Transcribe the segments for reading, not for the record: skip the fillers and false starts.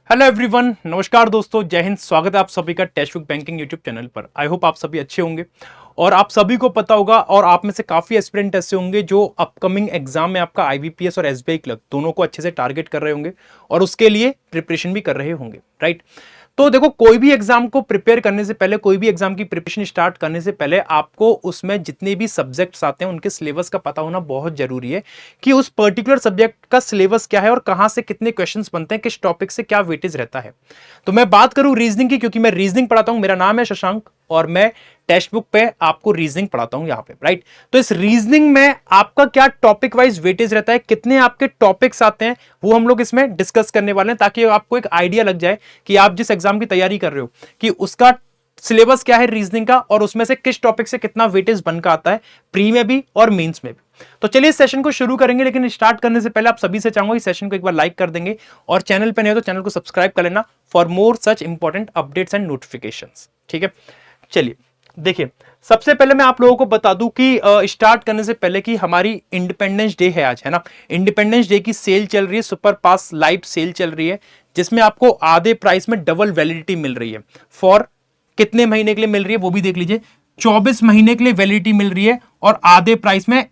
Hello everyone, नमस्कार दोस्तों, जय हिंद। स्वागत है आप सभी का टेस्टबुक बैंकिंग यूट्यूब चैनल पर। आई होप आप सभी अच्छे होंगे और आप सभी को पता होगा और आप में से काफी एस्पिरेंट ऐसे होंगे जो अपकमिंग एग्जाम में आपका आईबीपीएस और एसबीआई क्लर्क दोनों को अच्छे से टारगेट कर रहे होंगे और उसके लिए प्रिपरेशन भी कर रहे होंगे, राइट। तो देखो, कोई भी एग्जाम को प्रिपेयर करने से पहले, कोई भी एग्जाम की प्रिपरेशन स्टार्ट करने से पहले आपको उसमें जितने भी सब्जेक्ट्स आते हैं उनके सिलेबस का पता होना बहुत जरूरी है कि उस पर्टिकुलर सब्जेक्ट का सिलेबस क्या है और कहां से कितने क्वेश्चंस बनते हैं, किस टॉपिक से क्या वेटेज रहता है। तो मैं बात करूं रीजनिंग की, क्योंकि मैं रीजनिंग पढ़ाता हूं। मेरा नाम है शशांक और मैं टेक्स्ट बुक पे आपको रीजनिंग पढ़ाता हूं यहाँ पे, राइट। तो इस रीजनिंग में आपका क्या टॉपिक वाइज वेटेज रहता है, कितने आपके टॉपिक्स आते हैं, वो हम लोग इसमें डिस्कस करने वाले हैं, ताकि आपको एक आइडिया लग जाए कि आप जिस एग्जाम की तैयारी कर रहे हो कि उसका सिलेबस क्या है रीजनिंग का और उसमें से किस टॉपिक से कितना वेटेज बनकर आता है, प्री में भी और मेंस में भी। तो चलिए इस सेशन को शुरू करेंगे, लेकिन स्टार्ट करने से पहले आप सभी से चाहूंगा इस सेशन को एक बार लाइक कर देंगे और चैनल पे नहीं हो तो चैनल को सब्सक्राइब कर लेना for more such important updates and notifications, ठीक है। चलिए देखिए, सबसे पहले मैं आप लोगों को बता दूं कि स्टार्ट करने से पहले कि हमारी इंडिपेंडेंस डे है आज, है ना। इंडिपेंडेंस डे की सेल चल रही है, सुपर पास लाइव सेल चल रही है, जिसमें आपको आधे प्राइस में डबल वैलिडिटी मिल रही है। फॉर कितने महीने के लिए मिल रही है वो भी देख लीजिए, 24 महीने के लिए वैलिडिटी मिल रही है और आधे प्राइस में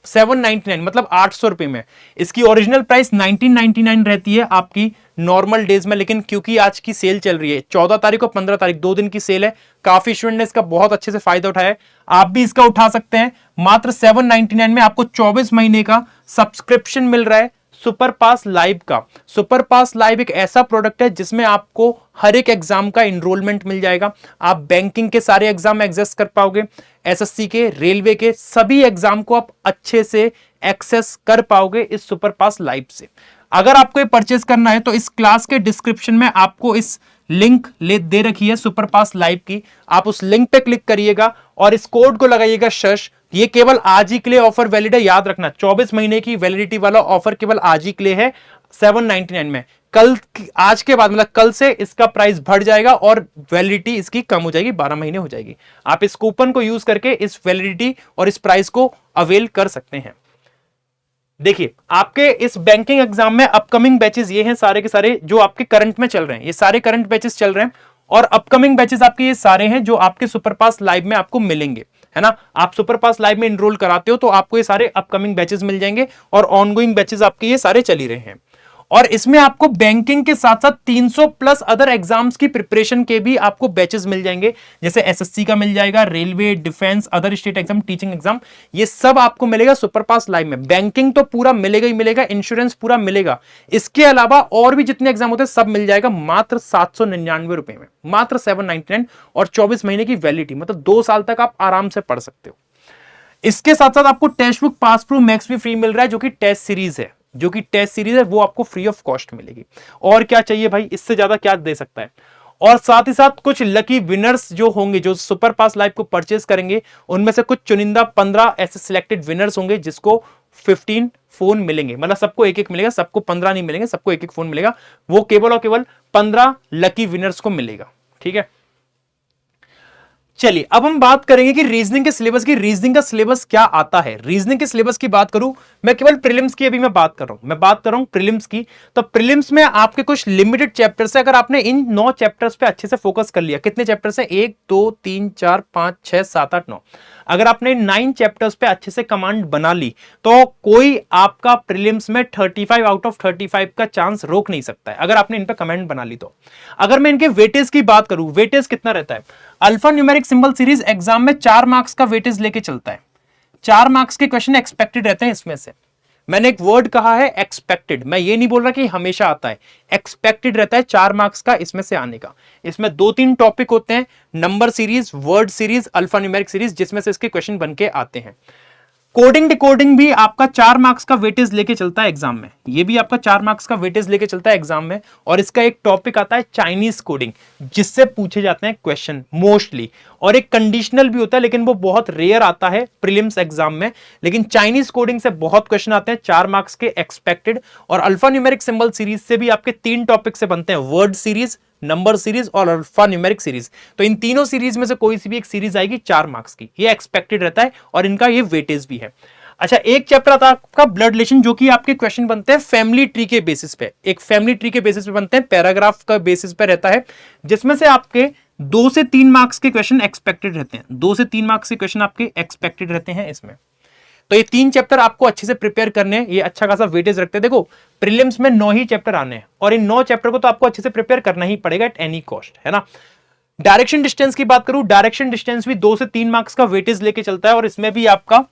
799, मतलब 800 रुपए में। इसकी ओरिजिनल प्राइस 1999 रहती है आपकी नॉर्मल डेज में, लेकिन क्योंकि आज की सेल चल रही है 14 तारीख और 15 तारीख, 2 दिन की सेल है, काफी स्टूडेंट ने इसका बहुत अच्छे से फायदा उठाया है। आप भी इसका उठा सकते हैं। मात्र 799 में आपको 24 महीने का सब्सक्रिप्शन मिल रहा है सुपर पास लाइव का। सुपर पास लाइव एक ऐसा प्रोडक्ट है जिसमें आपको हर एक एग्जाम का इनरोलमेंट मिल जाएगा। आप बैंकिंग के सारे एग्जाम एक्सेस कर पाओगे, एसएससी के, रेलवे के सभी एग्जाम को आप अच्छे से एक्सेस कर पाओगे इस सुपर पास लाइव से। अगर आपको ये परचेस करना है तो इस क्लास के डिस्क्रिप्शन में आपको इस लिंक ले दे रखी है सुपर पास लाइव की, आप उस लिंक पे क्लिक करिएगा और इस कोड को लगाइएगा शश। ये केवल आज ही के लिए ऑफर वैलिड है, याद रखना 24 महीने की वैलिडिटी वाला ऑफर केवल आज ही के लिए है 799 में। कल, आज के बाद मतलब कल से इसका प्राइस बढ़ जाएगा और वैलिडिटी इसकी कम हो जाएगी, 12 महीने हो जाएगी। आप इस कूपन को यूज करके इस वैलिडिटी और इस प्राइस को अवेल कर सकते हैं। देखिए, आपके इस बैंकिंग एग्जाम में अपकमिंग बैचेस ये हैं सारे के सारे जो आपके करंट में चल रहे हैं, ये सारे करंट बैचेस चल रहे हैं और अपकमिंग बैचेस आपके ये सारे हैं जो आपके सुपरपास लाइव में आपको मिलेंगे, है ना। आप सुपरपास लाइव में इनरोल कराते हो तो आपको ये सारे अपकमिंग बैचेस मिल जाएंगे और ऑनगोइंग बैचेस आपके ये सारे चल ही रहे हैं। और इसमें आपको बैंकिंग के साथ साथ 300 प्लस अदर एग्जाम्स की प्रिपरेशन के भी आपको बैचेस मिल जाएंगे, जैसे एसएससी का मिल जाएगा, railway, defence, other state exam, teaching exam, ये सब आपको मिलेगा सुपरपास लाइव में। बैंकिंग तो पूरा मिलेगा ही मिलेगा, इंश्योरेंस पूरा मिलेगा, इसके अलावा और भी जितने एग्जाम होते हैं सब मिल जाएगा मात्र 799 रुपए में, मात्र 799 और 24 महीने की वैलिडिटी, मतलब 2 साल तक आप आराम से पढ़ सकते हो। इसके साथ साथ आपको टेस्ट बुक पास प्रूफ मैक्स भी फ्री मिल रहा है, जो कि टेस्ट सीरीज है, जो कि टेस्ट सीरीज है वो आपको फ्री ऑफ कॉस्ट मिलेगी। और क्या चाहिए भाई, इससे ज्यादा क्या दे सकता है। और साथ ही साथ कुछ लकी विनर्स जो होंगे, जो सुपर पास लाइव को परचेस करेंगे, उनमें से कुछ चुनिंदा 15 ऐसे सिलेक्टेड विनर्स होंगे जिसको 15 फोन मिलेंगे, मतलब सबको एक एक मिलेगा, सबको 15 नहीं मिलेंगे, सबको एक एक फोन मिलेगा। वो केवल और केवल 15 लकी विनर्स को मिलेगा, ठीक है। चलिए अब हम बात करेंगे कि रीजनिंग के सिलेबस की, रीजनिंग का सिलेबस क्या आता है। रीजनिंग के सिलेबस की बात करूं, मैं केवल प्रीलिम्स की अभी मैं बात कर रहा हूं, मैं बात कर रहा हूं प्रीलिम्स की। तो प्रीलिम्स में आपके कुछ लिमिटेड चैप्टर्स है, अगर आपने इन 9 चैप्टर्स पे अच्छे से फोकस कर लिया, कितने चैप्टर्स है, 1 2 3 4 5 6 7 8 9, अगर आपने 9 चैप्टर्स पे अच्छे से कमांड बना ली तो कोई आपका प्रीलिम्स में 35 आउट ऑफ 35 का चांस रोक नहीं सकता है, अगर आपने इन पे कमेंट बना ली तो। अगर मैं इनके वेटेज की बात करूं, वेटेज कितना रहता है, alpha numeric symbol series exam में 4 मार्क्स का वेटेज लेके चलता है। 4 मार्क्स के क्वेश्चन एक्सपेक्टेड रहते हैं इसमें से। मैंने एक वर्ड कहा है एक्सपेक्टेड, मैं ये नहीं बोल रहा कि हमेशा आता है, एक्सपेक्टेड रहता है 4 मार्क्स का इसमें से आने का। इसमें 2-3 टॉपिक होते हैं, number series, word series, alpha numeric series, जिसमें से इसके क्वेश्चन बन के आते हैं। कोडिंग डिकोडिंग भी आपका 4 मार्क्स का वेटेज लेके चलता है एग्जाम में, ये भी आपका 4 मार्क्स का वेटेज लेके चलता है एग्जाम में। और इसका एक टॉपिक आता है चाइनीज कोडिंग, जिससे पूछे जाते हैं क्वेश्चन मोस्टली, और एक कंडीशनल भी होता है लेकिन वो बहुत रेयर आता है प्रीलिम्स एग्जाम में, लेकिन चाइनीज कोडिंग से बहुत क्वेश्चन आते हैं 4 मार्क्स के एक्सपेक्टेड। और अल्फा न्यूमेरिक सिंबल सीरीज से भी आपके 3 टॉपिक से बनते हैं, वर्ड सीरीज, नंबर सीरीज और अल्फा न्यूमेरिक सीरीज। तो इन तीनों सीरीज में से कोई सी भी एक सीरीज आएगी 4 मार्क्स की, ये एक्सपेक्टेड रहता है और इनका ये वेटेज भी है। अच्छा, एक चैप्टर आता है आपका ब्लड रिलेशन, जो कि आपके क्वेश्चन बनते हैं फैमिली ट्री के बेसिस पे, एक फैमिली ट्री के बेसिस पे बनते हैं, पैराग्राफ का बेसिस पे रहता है, जिसमें से आपके 2 से 3 मार्क्स के क्वेश्चन एक्सपेक्टेड रहते हैं, 2 से 3 मार्क्स के क्वेश्चन आपके एक्सपेक्टेड रहते हैं इसमें। तो ये 3 चैप्टर आपको अच्छे से प्रिपेयर करने हैं, ये अच्छा खासा वेटेज रखते हैं। देखो प्रीलिम्स में 9 ही चैप्टर आने हैं और इन 9 चैप्टर को तो आपको अच्छे से प्रिपेयर करना ही पड़ेगा एट एनी कॉस्ट, है ना। डायरेक्शन डिस्टेंस की बात करूं, डायरेक्शन डिस्टेंस भी 2 से 3 मार्क्स का वेटेज लेके चलता है और इसमें भी आपका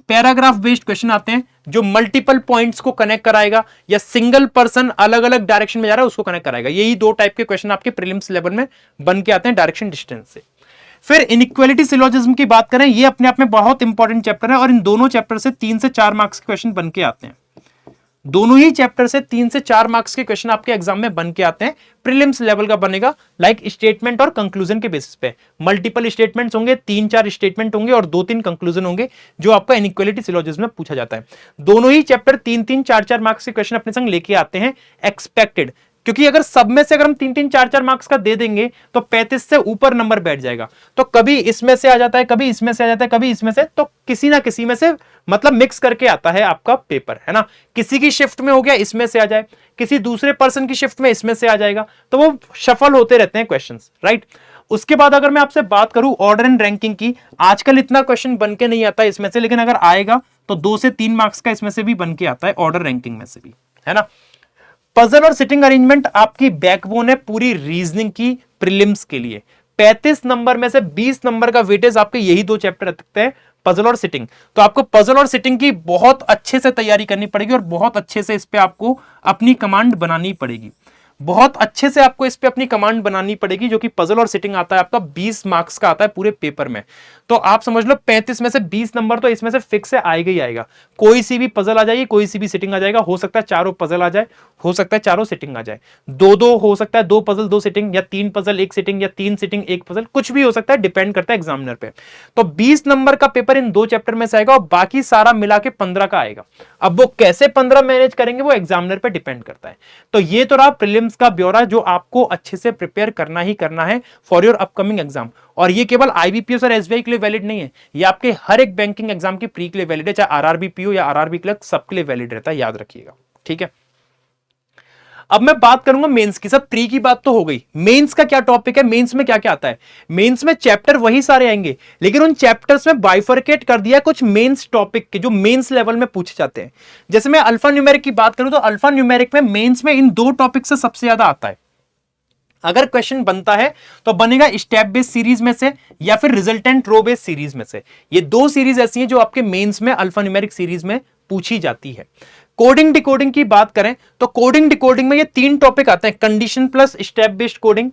पैराग्राफ बेस्ड क्वेश्चन आते हैं जो मल्टीपल पॉइंट्स को कनेक्ट कराएगा या सिंगल पर्सन अलग अलग डायरेक्शन में जा रहा है उसको कनेक्ट कराएगा। यही 2 टाइप के क्वेश्चन आपके प्रीलिम्स लेवल में बन के आते हैं डायरेक्शन डिस्टेंस से। फिर इनइक्वालिटी सिलोजिज्म की बात करें, ये अपने आप में बहुत इंपॉर्टेंट चैप्टर है और इन दोनों चैप्टर से 3 से 4 मार्क्स के क्वेश्चन बन के आते हैं। दोनों ही चैप्टर से 3 से 4 मार्क्स के क्वेश्चन आपके एग्जाम में बन के आते हैं। प्रीलिम्स लेवल का बनेगा लाइक स्टेटमेंट और कंक्लूजन के बेसिस पे। मल्टीपल स्टेटमेंट्स होंगे, 3-4 स्टेटमेंट होंगे और 2-3 कंक्लूजन होंगे जो आपका इनइक्वालिटी सिलोजिज्म में पूछा जाता है। दोनों ही चैप्टर 3-3, 4-4 मार्क्स के क्वेश्चन अपने संग लेके आते हैं एक्सपेक्टेड, क्योंकि अगर सब में से अगर हम 3-3, 4-4 मार्क्स का दे देंगे तो 35 से ऊपर नंबर बैठ जाएगा। तो कभी इसमें से आ जाता है, कभी इसमें से आ जाता है, कभी इसमें से, तो किसी ना किसी में से मतलब मिक्स करके आता है आपका पेपर, है ना। किसी की शिफ्ट में हो गया इसमें से आ जाए, किसी दूसरे पर्सन की शिफ्ट में इसमें से आ जाएगा, तो वो शफल होते रहते हैं क्वेश्चंस, राइट। उसके बाद अगर मैं आपसे बात करूं ऑर्डर एंड रैंकिंग की, आजकल इतना क्वेश्चन बन के नहीं आता इसमें से, लेकिन अगर आएगा तो 2 से 3 मार्क्स का इसमें से भी बन के आता है, ऑर्डर रैंकिंग में से भी, है ना। पजल और सिटिंग अरेंजमेंट आपकी बैकबोन है पूरी रीजनिंग की प्रीलिम्स के लिए। 35 नंबर में से 20 नंबर का वेटेज आपके यही 2 चैप्टर रखते हैं, पजल और सिटिंग। तो आपको पजल और सिटिंग की बहुत अच्छे से तैयारी करनी पड़ेगी और बहुत अच्छे से इस पे आपको अपनी कमांड बनानी पड़ेगी, बहुत अच्छे से आपको इस पे अपनी कमांड बनानी पड़ेगी, जो कि पजल और सिटिंग आता है आपका 20 मार्क्स का आता है पूरे पेपर में। तो आप समझ लो 35 में से 20 नंबर तो इसमें से फिक्स से आएगा ही आएगा। कोई सी भी पजल आ जाएगी, कोई सी भी सिटिंग आ जाएगा, हो सकता है चारों पजल आ जाए, हो सकता है चारों सिटिंग आ जाए, 2-2 हो सकता है, 2 पजल 2 सिटिंग, या 3 पजल 1 सिटिंग, या 3 सिटिंग 1 पजल, कुछ भी हो सकता है, डिपेंड करता है एग्जामिनर पे। तो 20 नंबर का पेपर इन 2 चैप्टर में से आएगा और बाकी सारा मिला के 15 का आएगा। अब वो कैसे 15 मैनेज करेंगे वो एग्जामिनर पे डिपेंड करता है। तो ये तो रहा प्रीलिम्स का ब्यौरा जो आपको अच्छे से प्रिपेयर करना ही करना है फॉर योर अपकमिंग एग्जाम। और ये केवल आईबीपीएस और एसबीआई के लिए वैलिड नहीं है, ये आपके हर एक बैंकिंग एग्जाम की प्री के लिए वैलिड है, चाहे आरआरबी पीओ या आरआरबी क्लर्क, सबके लिए वैलिड रहता है, याद रखिएगा, ठीक है। अब मैं बात करूंगा मेंस की। सब प्री की बात तो हो गई, मेंस का क्या टॉपिक है, मेंस में क्या क्या आता है। मेंस में चैप्टर वही सारे आएंगे, लेकिन उन चैप्टर्स में बाइफरकेट कर दिया कुछ मेंस टॉपिक के जो मेंस लेवल में पूछे जाते हैं। जैसे मैं अल्फा न्यूमेरिक की बात करूं तो अल्फा न्यूमेरिक में मेंस में इन 2 टॉपिक से सबसे ज्यादा आता है। अगर क्वेश्चन बनता है तो बनेगा स्टेप बेस्ड सीरीज में से या फिर रिजल्टेंट रो बेस्ड सीरीज में से। ये 2 सीरीज ऐसी हैं जो आपके मेंस में अल्फा न्यूमेरिक सीरीज में पूछी जाती है। कोडिंग डिकोडिंग की बात करें तो कोडिंग डिकोडिंग में ये 3 टॉपिक आते हैं, condition plus step based coding,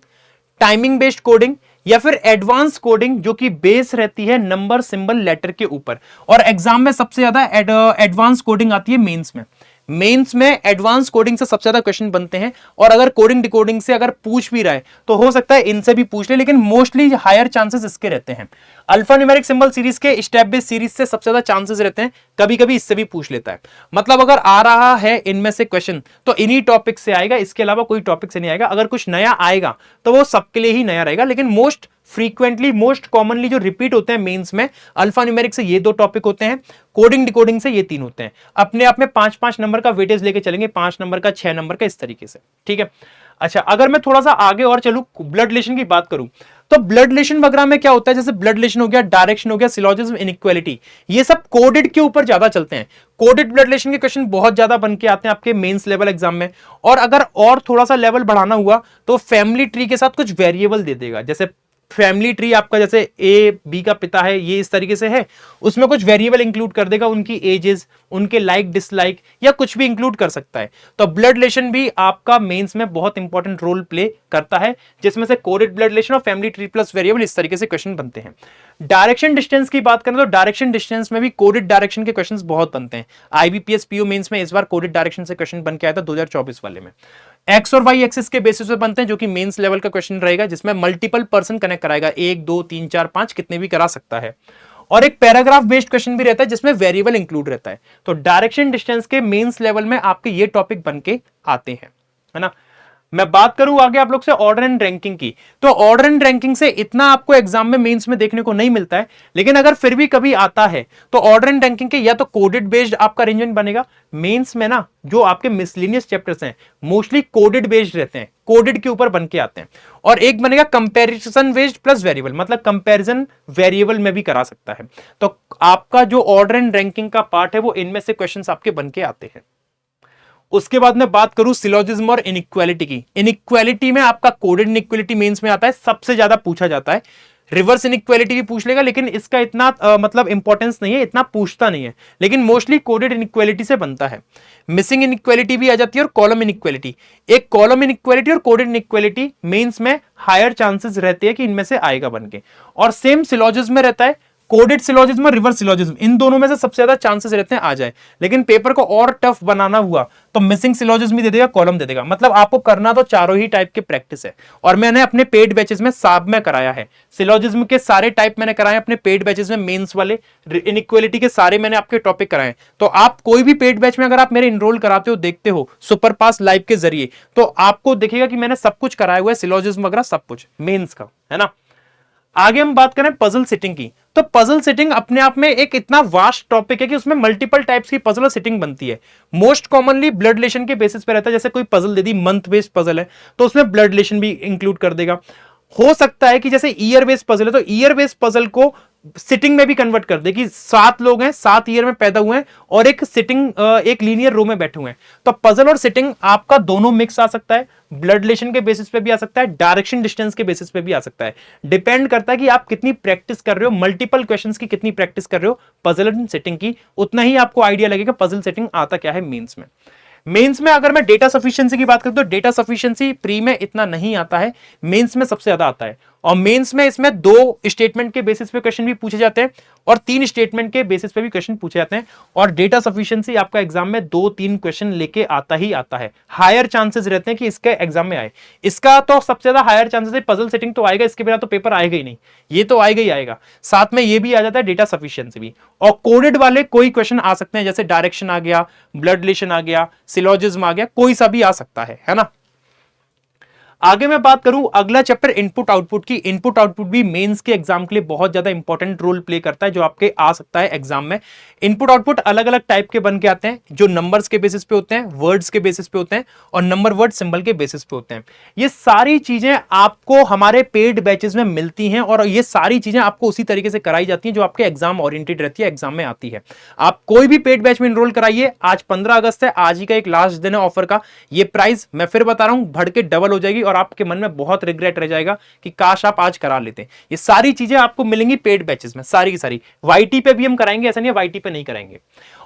timing based coding, या फिर एडवांस कोडिंग, जो कि बेस रहती है नंबर सिंबल लेटर के ऊपर। और एग्जाम में सबसे ज्यादा एडवांस कोडिंग आती है मेंस में। मेंस में एडवांस कोडिंग से सबसे ज्यादा क्वेश्चन बनते हैं, और अगर कोडिंग डिकोडिंग से अगर पूछ भी रहा है तो हो सकता है इनसे भी पूछ ले, लेकिन मोस्टली हायर चांसेस इसके रहते हैं। अल्फा न्यूमेरिक सिंबल सीरीज के स्टेप बेस्ड सीरीज से सबसे ज्यादा चांसेस रहते हैं, कभी कभी इससे भी पूछ लेता है। मतलब अगर आ रहा है इनमें से क्वेश्चन तो इन्हीं टॉपिक से आएगा, इसके अलावा कोई टॉपिक से नहीं आएगा। अगर कुछ नया आएगा तो वो सबके लिए ही नया रहेगा, लेकिन मोस्ट फ्रीक्वेंटली मोस्ट कॉमनली जो रिपीट होते हैं मेंस में अल्फा न्यूमेरिक से ये 2 टॉपिक होते हैं, कोडिंग डिकोडिंग से ये 3 होते हैं। अपने आप में 5-5 नंबर का वेटेज लेके चलेंगे, 5 नंबर का, 6 नंबर का, इस तरीके से, ठीक है। अच्छा, अगर मैं थोड़ा सा आगे और चलूं, ब्लड रिलेशन की बात करूं तो ब्लड रिलेशन वगैरह में क्या होता है, जैसे ब्लड रिलेशन हो गया, डायरेक्शन हो गया, सिलोजिज्म, इनइक्वालिटी, ये सब कोडेड के ऊपर ज्यादा चलते हैं। कोडेड ब्लड रिलेशन के क्वेश्चन बहुत ज्यादा बन के आते हैं आपके मेंस लेवल एग्जाम में। और अगर और थोड़ा सा लेवल बढ़ाना हुआ तो फैमिली ट्री के साथ कुछ वेरिएबल दे देगा। जैसे फैमिली ट्री आपका जैसे ए बी का पिता है, ये इस तरीके से है, उसमें कुछ वेरिएबल इंक्लूड कर देगा, उनकी एजेस, उनके लाइक डिसलाइक, या कुछ भी इंक्लूड कर सकता है। तो ब्लड रिलेशन भी आपका मेंस में बहुत इंपॉर्टेंट रोल प्ले करता है, जिसमें से कोडेड ब्लड रिलेशन और फैमिली ट्री प्लस वेरिएबल, इस तरीके से क्वेश्चन बनते हैं। डायरेक्शन डिस्टेंस की बात करें तो डायरेक्शन डिस्टेंस में भी कोडेड डायरेक्शन के क्वेश्चंस बहुत बनते हैं। आईबीपीएस पीओ मेंस में इस बार कोडेड डायरेक्शन से क्वेश्चन बन के आया था 2024 वाले में। एक्स और वाई एक्सिस के बेसिस पे बनते हैं, जो कि मेंस लेवल का क्वेश्चन रहेगा, जिसमें मल्टीपल पर्सन कनेक्ट कराएगा, 1 2 3 4 5 कितने भी करा सकता है। और एक पैराग्राफ बेस्ड क्वेश्चन भी रहता है जिसमें वेरिएबल इंक्लूड रहता है। तो डायरेक्शन डिस्टेंस के मेंस लेवल में आपके ये टॉपिक बन के आते हैं, है ना। मैं बात करूं आगे आप लोग से ऑर्डर एंड रैंकिंग की, तो ऑर्डर एंड रैंकिंग से इतना आपको एग्जाम में मेंस में देखने को नहीं मिलता है, लेकिन अगर फिर भी कभी आता है तो ऑर्डर एंड रैंकिंग के या तो कोडेड बेस्ड आपका अरेंजमेंट बनेगा। मेंस में ना जो आपके मिसलेनियस चैप्टर्स हैं मोस्टली कोडेड बेस्ड रहते हैं, कोडेड के ऊपर बन के आते हैं। और एक बनेगा कंपैरिजन बेस्ड प्लस वेरिएबल, मतलब कंपैरिजन वेरिएबल में भी करा सकता है। तो आपका जो ऑर्डर एंड रैंकिंग का पार्ट है वो इनमें से क्वेश्चंस आपके बन के आते हैं। उसके बाद मैं बात करूं सिलोजिज्म और इनइक्वालिटी की। इनइक्वालिटी में आपका कोडेड इनइक्वालिटी मेंस में आता है, सबसे ज्यादा पूछा जाता है। रिवर्स इनइक्वालिटी भी पूछ लेगा, लेकिन इसका इतना मतलब इंपॉर्टेंस नहीं है, इतना पूछता नहीं है, लेकिन मोस्टली कोडेड इनइक्वालिटी से बनता है। मिसिंग इनइक्वालिटी भी आ जाती है और कॉलम इनइक्वालिटी। एक कॉलम इनइक्वालिटी और कोडेड इनइक्वालिटी मेंस में हायर चांसेस रहते हैं कि इनमें से आएगा बनके। और सेम सिलोजिज्म में रहता है, कोडेड सिलोजिज्म और रिवर्स सिलोजिज्म, इन दोनों में से सबसे ज्यादा चांसेस रहते हैं आ जाए। लेकिन पेपर को और टफ बनाना हुआ तो मिसिंग सिलोजिज्म भी दे देगा, कॉलम दे देगा। मतलब आपको करना तो चारों ही टाइप के प्रैक्टिस है, और मैंने अपने पेड बैचेस में सब में कराया है। सिलोजिज्म के सारे टाइप मैंने कराए अपने पेड बैचेस में, मेंस वाले इनइक्वालिटी के सारे मैंने आपके टॉपिक कराए। तो आप कोई भी पेड बैच में अगर आप मेरे इनरोल कराते हो, देखते हो सुपर पास लाइव के जरिए, तो आपको दिखेगा कि मैंने सब कुछ कराया हुआ है, सिलोजिज्म वगैरह सब कुछ मेंस का, है ना। आगे हम बात करें पजल सेटिंग की, तो पजल सेटिंग अपने आप में एक इतना वास्ट टॉपिक है कि उसमें मल्टीपल टाइप्स की पजल और सेटिंग बनती है। मोस्ट कॉमनली ब्लड रिलेशन के बेसिस पे रहता है, जैसे कोई puzzle they the month based puzzle है तो उसमें ब्लड रिलेशन भी इंक्लूड कर देगा। हो सकता है कि जैसे ईयर बेस्ड पजल है तो ईयर बेस्ड पजल को सिटिंग में भी कन्वर्ट कर दे कि 7 लोग हैं, 7 ईयर में पैदा हुए हैं और एक सिटिंग एक लीनियर रो में बैठे हुए हैं। तो पजल और सिटिंग आपका दोनों मिक्स आ सकता है, ब्लड रिलेशन के बेसिस पे भी आ सकता है, डायरेक्शन डिस्टेंस के बेसिस पे भी आ सकता है। डिपेंड करता है कि आप कितनी प्रैक्टिस कर रहे हो, मल्टीपल क्वेश्चंस की कितनी प्रैक्टिस कर रहे हो पजल एंड सेटिंग की, उतना ही आपको आइडिया लगेगा पजल सेटिंग आता क्या है मेंस में। मेंस में अगर मैं डेटा सफिशिएंसी की बात करूं तो डेटा सफिशिएंसी प्री में इतना नहीं आता है, मेंस में सबसे ज्यादा आता है। और मेंस में इसमें 2 स्टेटमेंट के बेसिस पे क्वेश्चन भी पूछे जाते हैं और 3 स्टेटमेंट के बेसिस पे भी क्वेश्चन पूछे जाते हैं। और डेटा सफिशिएंसी आपका एग्जाम में 2-3 क्वेश्चन लेके आता ही आता है, हायर चांसेस रहते हैं कि इसके एग्जाम में आए। इसका तो सबसे ज्यादा हायर चांसेस है, पजल सेटिंग तो आएगा, इसके बिना तो पेपर आएगा ही नहीं, ये तो आएगा ही आएगा। साथ में ये भी आ जाता है डेटा सफिशिएंसी भी। और कोडेड वाले कोई क्वेश्चन आ सकते हैं, जैसे डायरेक्शन आ गया, ब्लड रिलेशन आ गया, सिलोजिज्म आ गया, कोई सा भी आ सकता है ना। आगे मैं बात करूं अगला चैप्टर इनपुट आउटपुट की। इनपुट आउटपुट भी मेंस के एग्जाम के लिए बहुत ज्यादा इंपॉर्टेंट रोल प्ले करता है, जो आपके आ सकता है एग्जाम में। इनपुट आउटपुट अलग अलग टाइप के बन के आते हैं, जो नंबर्स के बेसिस पे होते हैं, वर्ड्स के बेसिस पे होते हैं और नंबर वर्ड सिंबल के बेसिस पे होते हैं। ये सारी चीजें आपको हमारे पेड बैचेस में मिलती हैं और ये सारी चीजें आपको उसी तरीके से कराई जाती हैं जो आपके एग्जाम ओरिएंटेड रहती है, एग्जाम में आती है। आप कोई भी पेड बैच में इनरोल कराइए, आज 15 अगस्त है, आज ही का एक लास्ट दिन है ऑफर का। ये प्राइस मैं फिर बता रहा हूं, बढ़ के डबल हो जाएगी और आपके मन में बहुत रिग्रेट रह जाएगा कि काश आप आज करा लेते। ये सारी चीजें आपको मिलेंगी पेड बैचेस में, सारी की सारी। वाईटी पे भी हम कराएंगे, ऐसा नहीं है वाईटी पे नहीं कराएंगे।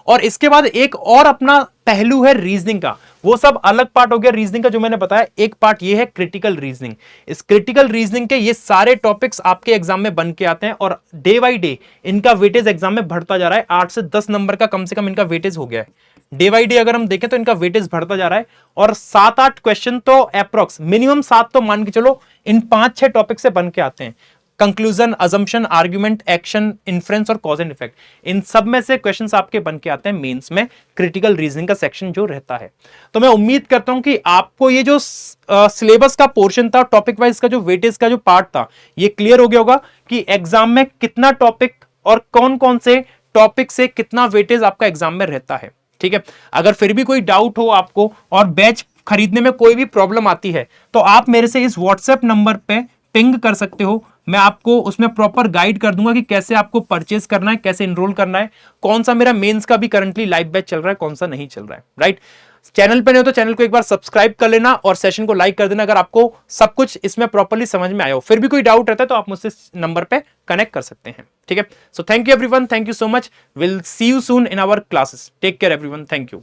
और इसके बाद एक और अपना पहलू है रीजनिंग का, वो सब अलग पार्ट हो गया रीजनिंग का जो मैंने बताया। एक पार्ट ये है क्रिटिकल रीजनिंग। इस क्रिटिकल रीजनिंग के ये सारे टॉपिक्स आपके एग्जाम में बन के आते हैं और डे बाई डे इनका वेटेज एग्जाम में बढ़ता जा रहा है। 8 से 10 नंबर का कम से कम इनका वेटेज हो गया है। डे बाई डे अगर हम देखें तो इनका वेटेज बढ़ता जा रहा है और 7-8 क्वेश्चन तो अप्रोक्स मिनिमम 7 तो मान के चलो इन 5-6 टॉपिक से बन के आते हैं। Conclusion, assumption, argument, action, inference और कॉज एंड इफेक्ट, इन सब में से क्वेश्चंस आपके बन के आते हैं मेंस में, क्रिटिकल रीजनिंग का सेक्शन जो रहता है। तो मैं उम्मीद करता हूं कि आपको ये जो सिलेबस का पोर्शन था, टॉपिक वाइज का जो वेटेज का जो पार्ट था, ये क्लियर हो गया होगा कि एग्जाम में कितना टॉपिक और कौन कौन से टॉपिक से कितना वेटेज आपका एग्जाम में रहता है। ठीक है, अगर फिर भी कोई डाउट हो आपको और बैच खरीदने में कोई भी प्रॉब्लम आती है तो आप मेरे से इस व्हाट्सएप नंबर पे पिंग कर सकते हो। मैं आपको उसमें प्रॉपर गाइड कर दूंगा कि कैसे आपको परचेज करना है, कैसे इनरोल करना है, कौन सा मेरा मेंस का भी करंटली लाइव बैच चल रहा है, कौन सा नहीं चल रहा है। राइट, चैनल पे नहीं हो तो चैनल को एक बार सब्सक्राइब कर लेना और सेशन को लाइक कर देना अगर आपको सब कुछ इसमें प्रॉपर्ली समझ में आया हो। फिर भी कोई डाउट रहता है तो आप मुझसे नंबर पे कनेक्ट कर सकते हैं। ठीक है, so thank you everyone, thank you so much, will see you soon in our classes, take care everyone, thank you.